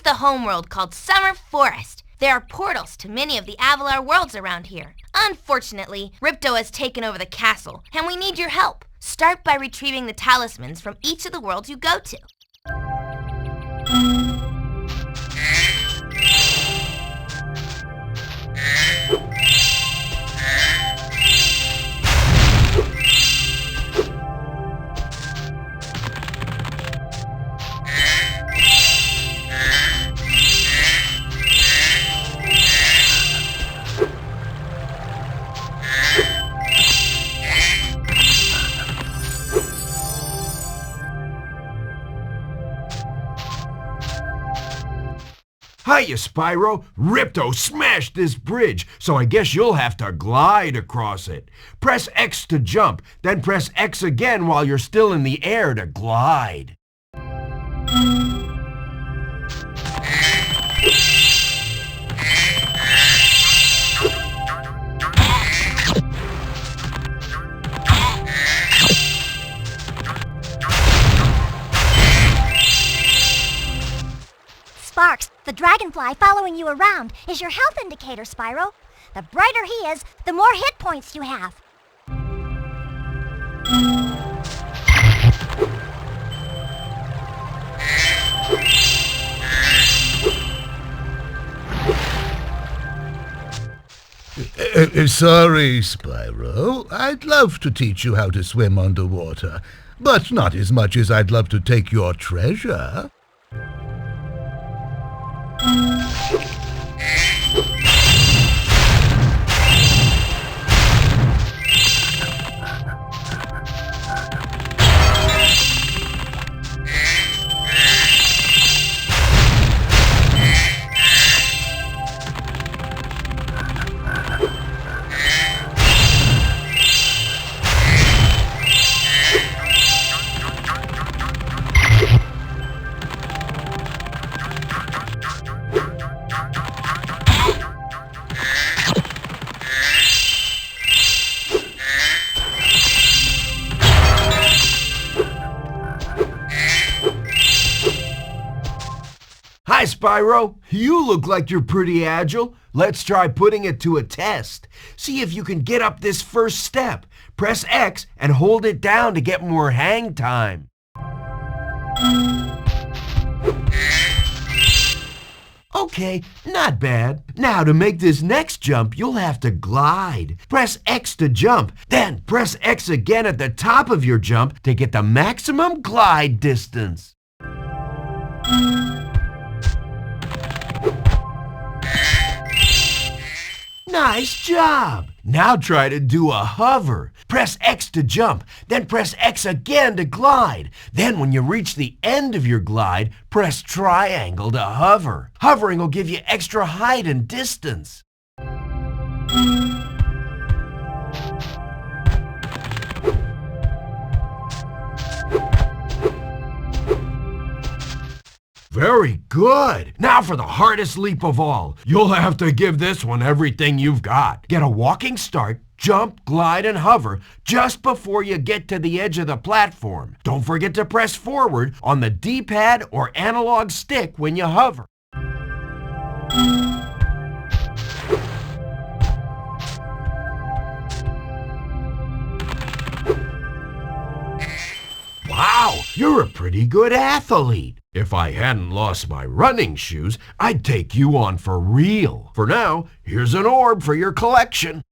the homeworld called Summer Forest. There are portals to many of the Avalar worlds around here. Unfortunately, Ripto has taken over the castle, and we need your help. Start by retrieving the talismans from each of the worlds you go to. Hiya, Spyro. Ripto smashed this bridge, so I guess you'll have to glide across it. Press X to jump, then press X again while you're still in the air to glide. Sparks, the dragonfly following you around, is your health indicator, Spyro. The brighter he is, the more hit points you have. Sorry, Spyro. I'd love to teach you how to swim underwater, but not as much as I'd love to take your treasure. Hi, Spyro. You look like you're pretty agile. Let's try putting it to a test. See if you can get up this first step. Press X and hold it down to get more hang time. Okay, not bad. Now to make this next jump, you'll have to glide. Press X to jump, then press X again at the top of your jump to get the maximum glide distance. Nice job! Now try to do a hover. Press X to jump, then press X again to glide. Then when you reach the end of your glide, press triangle to hover. Hovering will give you extra height and distance. Very good. Now for the hardest leap of all. You'll have to give this one everything you've got. Get a walking start, jump, glide, and hover just before you get to the edge of the platform. Don't forget to press forward on the D-pad or analog stick when you hover. Wow, you're a pretty good athlete. If I hadn't lost my running shoes, I'd take you on for real. For now, here's an orb for your collection.